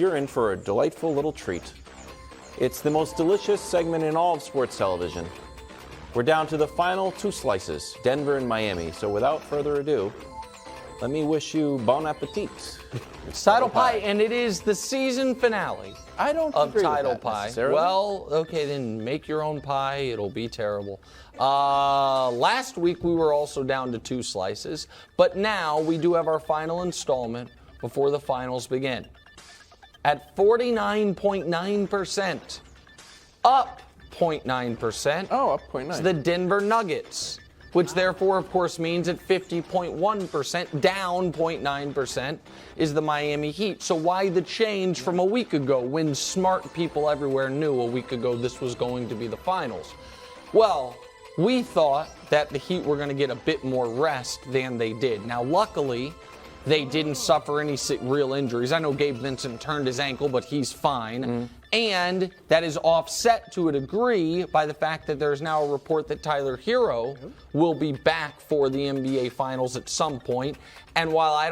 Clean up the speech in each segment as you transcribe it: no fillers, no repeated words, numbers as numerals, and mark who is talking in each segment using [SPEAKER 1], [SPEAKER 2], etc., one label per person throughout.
[SPEAKER 1] You're in for a delightful little treat. It's the most delicious segment in all of sports television. We're down to the final two slices, Denver and Miami. So without further ado, let me wish you bon appetit.
[SPEAKER 2] It's Title Pie, and it is the season finale of Title Pie. Well, okay, then make your own pie. It'll be terrible. Last week we were also down to two slices, but now we do have our final installment before the finals begin. At 49.9%, up 0.9%.
[SPEAKER 1] Oh, up 0.9.
[SPEAKER 2] It's the Denver Nuggets, which therefore, of course, means at 50.1%, down 0.9%, is the Miami Heat. So why the change from a week ago when smart people everywhere knew a week ago this was going to be the finals? Well, we thought that the Heat were going to get a bit more rest than they did. Now, luckily, they didn't suffer any real injuries. I know Gabe Vincent turned his ankle, but he's fine. And that is offset to a degree by the fact that there's now a report that Tyler Hero will be back for the NBA Finals at some point. And while I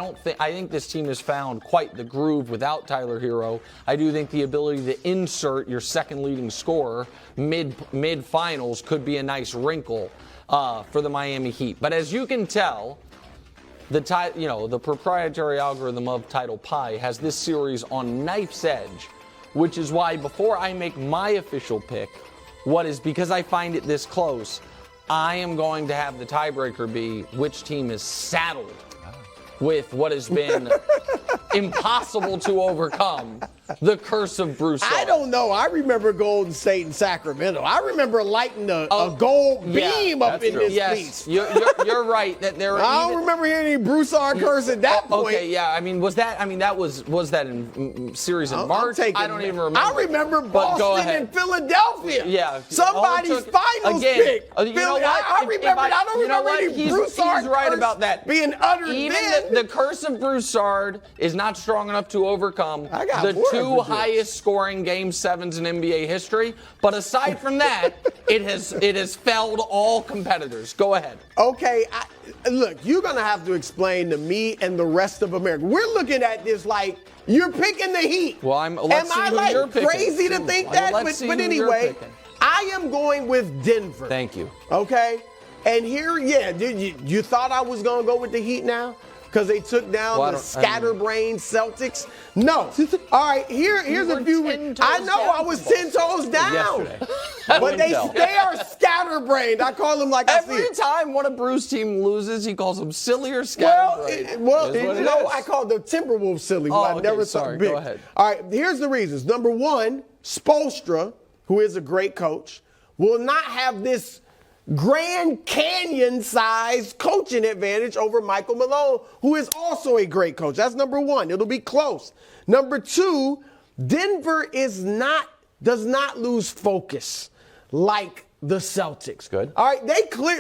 [SPEAKER 2] think this team has found quite the groove without Tyler Hero, I do think the ability to insert your second leading scorer mid-finals could be a nice wrinkle for the Miami Heat. But as you can tell, the proprietary algorithm of Title Pie has this series on knife's edge, which is why before I make my official pick, because I find it this close, I am going to have the tiebreaker be which team is saddled with what has been impossible to overcome, the curse of Broussard.
[SPEAKER 3] I don't know. I remember Golden State and Sacramento. I remember lighting a gold beam up in this piece.
[SPEAKER 2] You're right that there.
[SPEAKER 3] I don't remember hearing any Broussard curse at that point.
[SPEAKER 2] Okay, yeah. I mean, was that in series in March? I don't even remember.
[SPEAKER 3] I remember Boston and Philadelphia.
[SPEAKER 2] Yeah,
[SPEAKER 3] somebody's finals pick.
[SPEAKER 2] You know what?
[SPEAKER 3] I don't remember any Broussard
[SPEAKER 2] he's right about that.
[SPEAKER 3] Being uttered.
[SPEAKER 2] Even the curse of Broussard is not strong enough to overcome the two highest scoring Game 7s in NBA history. But aside from that, it has felled all competitors. Go ahead.
[SPEAKER 3] Okay, look, you're going to have to explain to me and the rest of America. We're looking at this like you're picking the Heat.
[SPEAKER 2] Well,
[SPEAKER 3] am I like crazy to think that? But anyway, I am going with Denver.
[SPEAKER 1] Thank you.
[SPEAKER 3] Okay, and here, you thought I was going to go with the Heat now? Because they took down the scatterbrained Celtics? No. All right, here's a few. I know I was 10 toes down. But they are scatterbrained. I call them like
[SPEAKER 2] every time one of Bruce's team loses, he calls them silly or scatterbrained.
[SPEAKER 3] I call the Timberwolves silly. I never saw big.
[SPEAKER 2] Go ahead.
[SPEAKER 3] All right, here's the reasons. Number one, Spoelstra, who is a great coach, will not have this Grand Canyon-sized coaching advantage over Michael Malone, who is also a great coach. That's number one. It'll be close. Number two, Denver does not lose focus like the Celtics.
[SPEAKER 1] Good.
[SPEAKER 3] All right,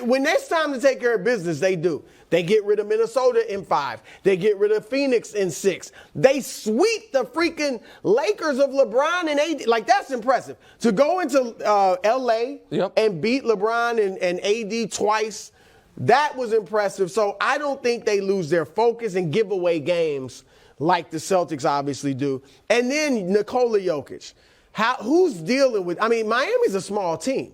[SPEAKER 3] when it's time to take care of business, they do. They get rid of Minnesota in 5. They get rid of Phoenix in 6. They sweep the freaking Lakers of LeBron and AD. Like, that's impressive. To go into L.A. and beat LeBron and AD twice, that was impressive. So I don't think they lose their focus and give away games like the Celtics obviously do. And then Nikola Jokic. Who's dealing with – I mean, Miami's a small team.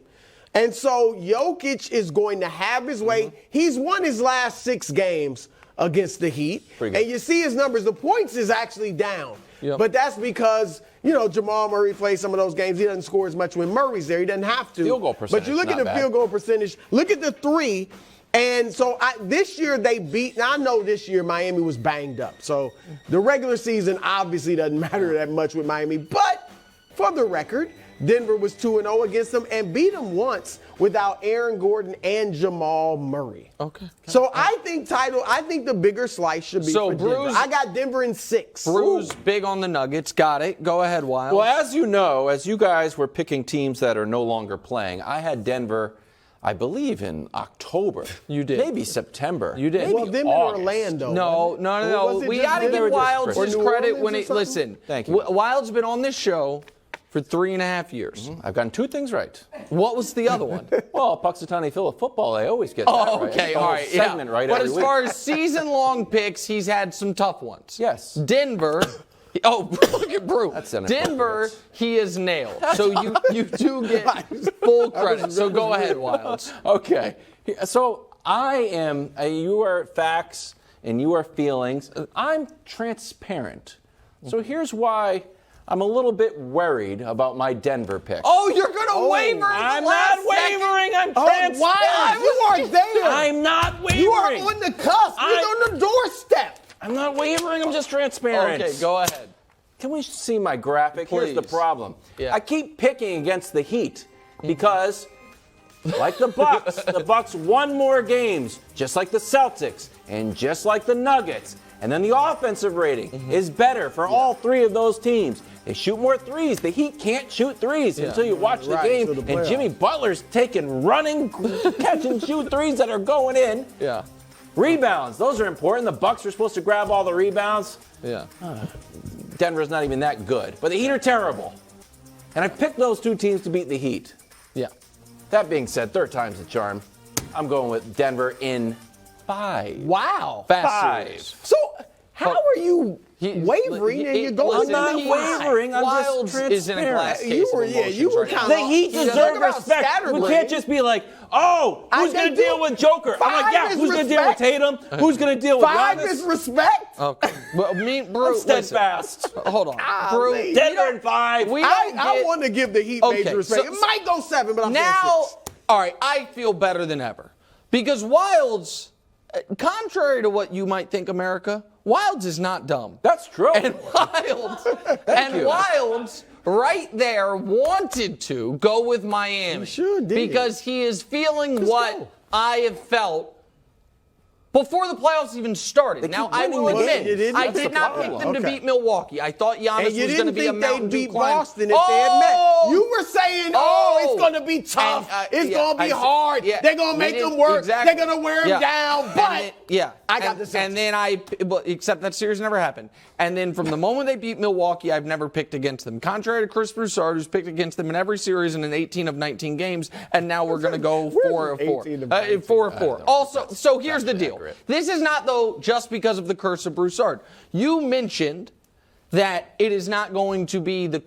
[SPEAKER 3] And so Jokic is going to have his way. He's won his last 6 games against the Heat. And you see his numbers. The points is actually down. But that's because, Jamal Murray plays some of those games. He doesn't score as much when Murray's there. He doesn't have to.
[SPEAKER 1] Field goal percentage.
[SPEAKER 3] But you look at the field goal percentage. Look at the 3. And so this year they beat. Now I know this year Miami was banged up. So the regular season obviously doesn't matter that much with Miami. But for the record, Denver was 2-0 against them and beat them once without Aaron Gordon and Jamal Murray.
[SPEAKER 2] Okay.
[SPEAKER 3] So I think the bigger slice should be for Denver. I got Denver in 6.
[SPEAKER 2] Bruce, big on the Nuggets. Got it. Go ahead, Wild.
[SPEAKER 1] Well, as you know, as you guys were picking teams that are no longer playing, I had Denver, I believe, in October.
[SPEAKER 2] You did.
[SPEAKER 1] Maybe September.
[SPEAKER 2] You did.
[SPEAKER 3] Well, them in Orlando.
[SPEAKER 2] No. We got to give Wilds his credit when he – listen.
[SPEAKER 1] Thank you.
[SPEAKER 2] Wild's been on this show for 3.5 years.
[SPEAKER 1] I've gotten 2 things right.
[SPEAKER 2] What was the other one?
[SPEAKER 1] Well, Puxatawny Phil football, I always get that right.
[SPEAKER 2] Okay,
[SPEAKER 1] all right. Segment right
[SPEAKER 2] But
[SPEAKER 1] every
[SPEAKER 2] as
[SPEAKER 1] week.
[SPEAKER 2] far as season-long picks, he's had some tough ones.
[SPEAKER 1] Yes.
[SPEAKER 2] Denver, Oh, look at Brew.
[SPEAKER 1] That's inappropriate.
[SPEAKER 2] Denver, he is nailed. So you do get full credit. So go ahead, Wilds.
[SPEAKER 1] Okay. So you are facts and you are feelings. I'm transparent. So here's why I'm a little bit worried about my Denver pick.
[SPEAKER 2] Oh, you're going to waver in
[SPEAKER 1] I'm
[SPEAKER 2] the last
[SPEAKER 1] not wavering. I'm
[SPEAKER 3] Oh,
[SPEAKER 1] transparent.
[SPEAKER 3] Wild, you are there.
[SPEAKER 1] I'm not wavering.
[SPEAKER 3] You are on the cusp. You're on the doorstep.
[SPEAKER 1] I'm not wavering. I'm just transparent.
[SPEAKER 2] Okay, go ahead.
[SPEAKER 1] Can we see my graphic? Here's the
[SPEAKER 2] Please.
[SPEAKER 1] problem.
[SPEAKER 2] Yeah.
[SPEAKER 1] I keep picking against the Heat because, like the Bucks won more games, just like the Celtics and just like the Nuggets. And then the offensive rating is better for all three of those teams. They shoot more threes. The Heat can't shoot threes until you watch the game.
[SPEAKER 3] to the
[SPEAKER 1] And Jimmy Butler's taking running, catch and shoot threes that are going in.
[SPEAKER 2] Yeah.
[SPEAKER 1] Rebounds, those are important. The Bucks are supposed to grab all the rebounds.
[SPEAKER 2] Yeah.
[SPEAKER 1] Denver's not even that good. But the Heat are terrible. And I picked those two teams to beat the Heat.
[SPEAKER 2] Yeah.
[SPEAKER 1] That being said, third time's the charm. I'm going with Denver in 5.
[SPEAKER 3] Wow.
[SPEAKER 2] Fast
[SPEAKER 1] Five.
[SPEAKER 2] series.
[SPEAKER 3] So how are you wavering and you're going
[SPEAKER 2] listen,
[SPEAKER 3] to
[SPEAKER 1] I'm
[SPEAKER 3] the
[SPEAKER 1] not wavering. I'm just
[SPEAKER 2] Wilds is in a glass
[SPEAKER 1] transparent.
[SPEAKER 2] case
[SPEAKER 3] You were-
[SPEAKER 2] of
[SPEAKER 3] yeah,
[SPEAKER 2] emotions
[SPEAKER 3] you were
[SPEAKER 2] right now.
[SPEAKER 3] kinda-
[SPEAKER 1] The Heat
[SPEAKER 3] Yeah,
[SPEAKER 1] deserve
[SPEAKER 3] talk about
[SPEAKER 1] respect. We
[SPEAKER 3] scatterbrain.
[SPEAKER 1] can't just be like, oh, who's
[SPEAKER 3] They
[SPEAKER 1] going to
[SPEAKER 3] do.
[SPEAKER 1] deal with Joker? I'm like,
[SPEAKER 3] Five
[SPEAKER 1] yeah,
[SPEAKER 3] is
[SPEAKER 1] who's going to deal with
[SPEAKER 3] respect.
[SPEAKER 1] Tatum? Who's going to deal with
[SPEAKER 3] 5
[SPEAKER 1] Giannis?
[SPEAKER 3] is respect.
[SPEAKER 2] Okay. Well, Brew,
[SPEAKER 1] I'm
[SPEAKER 2] listen.
[SPEAKER 1] steadfast.
[SPEAKER 2] Hold on.
[SPEAKER 3] Golly.
[SPEAKER 2] Brew,
[SPEAKER 3] You
[SPEAKER 1] Denver in 5.
[SPEAKER 2] we don't
[SPEAKER 3] I
[SPEAKER 2] get-
[SPEAKER 3] want to give the Heat
[SPEAKER 2] Okay,
[SPEAKER 3] major respect.
[SPEAKER 2] so-
[SPEAKER 3] It might go 7, but I'm saying
[SPEAKER 2] Now,
[SPEAKER 3] 6.
[SPEAKER 2] all right, I feel better than ever. Because Wilds, contrary to what you might think, America, Wilds is not dumb.
[SPEAKER 1] That's true.
[SPEAKER 2] And Wilds right there wanted to go with Miami.
[SPEAKER 3] He sure did.
[SPEAKER 2] Because he is feeling what
[SPEAKER 3] go.
[SPEAKER 2] I have felt before the playoffs even started. Now,
[SPEAKER 1] keep
[SPEAKER 2] I will
[SPEAKER 1] winning the
[SPEAKER 2] admit,
[SPEAKER 3] game. You didn't?
[SPEAKER 2] I
[SPEAKER 3] That's
[SPEAKER 2] did
[SPEAKER 3] the
[SPEAKER 2] not
[SPEAKER 3] problem.
[SPEAKER 2] pick them to
[SPEAKER 3] Okay.
[SPEAKER 2] beat Milwaukee. I thought Giannis
[SPEAKER 3] And you
[SPEAKER 2] was going to
[SPEAKER 3] didn't
[SPEAKER 2] be a
[SPEAKER 3] think
[SPEAKER 2] Mountain
[SPEAKER 3] they'd
[SPEAKER 2] Dew
[SPEAKER 3] beat
[SPEAKER 2] climb.
[SPEAKER 3] Boston if they had met. You were saying, it's going to be tough. It's
[SPEAKER 2] yeah,
[SPEAKER 3] going to be
[SPEAKER 2] I-
[SPEAKER 3] hard.
[SPEAKER 2] yeah,
[SPEAKER 3] They're going to
[SPEAKER 2] we
[SPEAKER 3] make
[SPEAKER 2] didn't-
[SPEAKER 3] them work.
[SPEAKER 2] exactly.
[SPEAKER 3] They're going to wear them
[SPEAKER 2] Yeah.
[SPEAKER 3] down.
[SPEAKER 2] And
[SPEAKER 3] But
[SPEAKER 2] then- yeah,
[SPEAKER 3] I got
[SPEAKER 2] and,
[SPEAKER 3] the Celtics.
[SPEAKER 2] And then well, except that series never happened. And then from the moment they beat Milwaukee, I've never picked against them. Contrary to Chris Broussard, who's picked against them in every series in an 18 of 19 games, and now we're going to go 4 of 4.
[SPEAKER 3] 18 of 19?
[SPEAKER 2] 4 of 4. Also, so here's the deal.
[SPEAKER 1] accurate.
[SPEAKER 2] This is not, though, just because of the curse of Broussard. You mentioned that it is not going to be the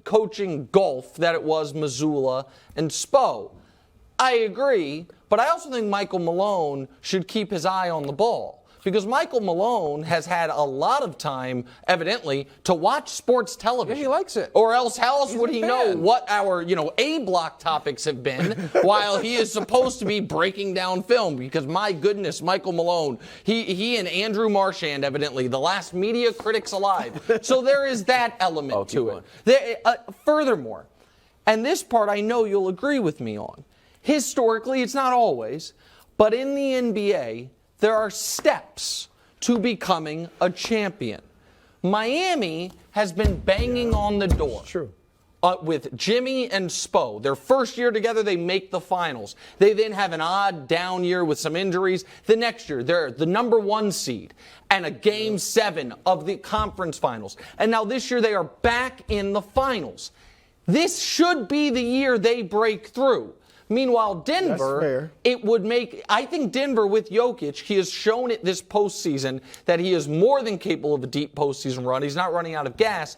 [SPEAKER 2] coaching gulf that it was Missoula and Spo. I agree, but I also think Michael Malone should keep his eye on the ball. Because Michael Malone has had a lot of time, evidently, to watch sports television.
[SPEAKER 1] Yeah, he likes it.
[SPEAKER 2] Or else how else would
[SPEAKER 1] a
[SPEAKER 2] he know
[SPEAKER 1] fan.
[SPEAKER 2] what our, A-block topics have been while he is supposed to be breaking down film? Because my goodness, Michael Malone, he and Andrew Marchand, evidently, the last media critics alive. So there is that element to it. Furthermore, and this part I know you'll agree with me on, historically, it's not always, but in the NBA, there are steps to becoming a champion. Miami has been banging on the door.
[SPEAKER 3] True.
[SPEAKER 2] With Jimmy and Spo. Their first year together, they make the finals. They then have an odd down year with some injuries. The next year, they're the number 1 seed and a game 7 of the conference finals. And now this year, they are back in the finals. This should be the year they break through. Meanwhile, Denver,
[SPEAKER 3] fair.
[SPEAKER 2] it would make, I think Denver with Jokic, he has shown it this postseason that he is more than capable of a deep postseason run. He's not running out of gas.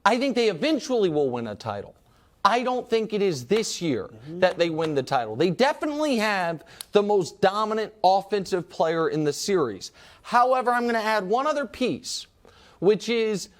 [SPEAKER 2] I think they eventually will win a title. I don't think it is this year that they win the title. They definitely have the most dominant offensive player in the series. However, I'm going to add one other piece, which is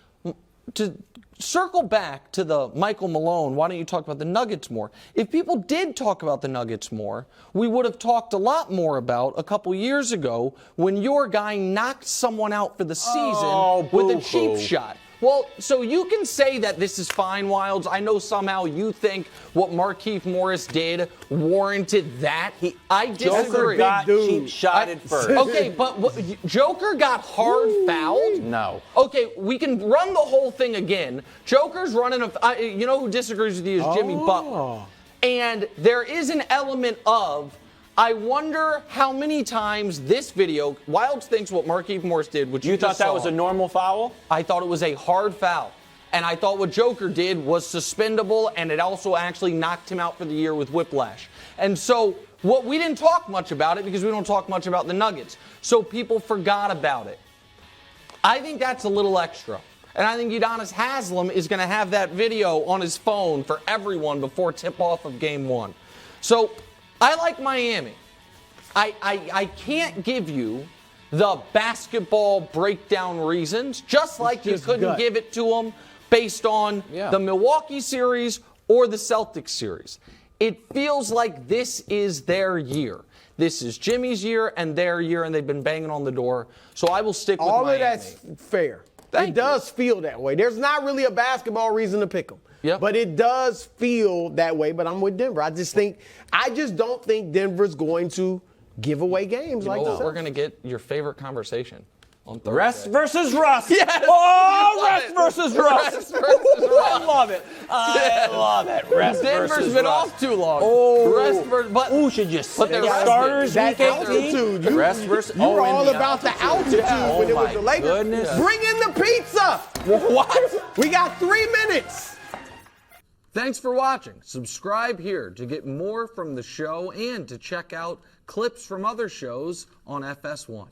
[SPEAKER 2] to circle back to the Michael Malone, why don't you talk about the Nuggets more? If people did talk about the Nuggets more, we would have talked a lot more about a couple years ago when your guy knocked someone out for the season with a cheap shot. Well, so you can say that this is fine, Wilds. I know somehow you think what Markieff Morris did warranted that. I
[SPEAKER 1] Joker
[SPEAKER 2] disagree.
[SPEAKER 1] got cheap shotted first.
[SPEAKER 2] Okay, but Joker got hard fouled?
[SPEAKER 1] No.
[SPEAKER 2] Okay, we can run the whole thing again. Joker's running you know who disagrees with you is Jimmy Butler. And there is an element of, I wonder how many times this video, Wilds thinks what Markieff Morris did, which you
[SPEAKER 1] You thought
[SPEAKER 2] just
[SPEAKER 1] that
[SPEAKER 2] saw,
[SPEAKER 1] was a normal foul?
[SPEAKER 2] I thought it was a hard foul. And I thought what Joker did was suspendable, and it also actually knocked him out for the year with whiplash. And so we didn't talk much about it because we don't talk much about the Nuggets. So people forgot about it. I think that's a little extra. And I think Udonis Haslem is going to have that video on his phone for everyone before tip-off of Game 1. So I like Miami. I can't give you the basketball breakdown reasons, just like you couldn't give it to them based on the Milwaukee series or the Celtics series. It feels like this is their year. This is Jimmy's year and their year, and they've been banging on the door. So I will stick with Miami.
[SPEAKER 3] All of that's fair. It does feel that way. There's not really a basketball reason to pick them.
[SPEAKER 2] Yep.
[SPEAKER 3] But it does feel that way. But I'm with Denver. I just don't think Denver's going to give away games like that.
[SPEAKER 2] We're going to get your favorite conversation on Thursday.
[SPEAKER 1] Rest versus Russ.
[SPEAKER 2] Yes.
[SPEAKER 1] Oh, Rest versus Russ.
[SPEAKER 2] Rest versus Russ.
[SPEAKER 1] I love it. I love it. Rest
[SPEAKER 2] Denver's
[SPEAKER 1] versus
[SPEAKER 2] been
[SPEAKER 1] Russ.
[SPEAKER 2] off too long.
[SPEAKER 1] Oh.
[SPEAKER 2] Rest versus, but
[SPEAKER 1] should you
[SPEAKER 2] but they're
[SPEAKER 1] starters
[SPEAKER 3] that
[SPEAKER 1] week 18?
[SPEAKER 3] altitude.
[SPEAKER 1] Rest versus
[SPEAKER 3] You were all
[SPEAKER 1] Indiana.
[SPEAKER 3] about the altitude when it was the Lakers.
[SPEAKER 1] Goodness.
[SPEAKER 3] Bring in the pizza.
[SPEAKER 1] What?
[SPEAKER 3] We got 3 minutes.
[SPEAKER 2] Thanks for watching. Subscribe here to get more from the show and to check out clips from other shows on FS1.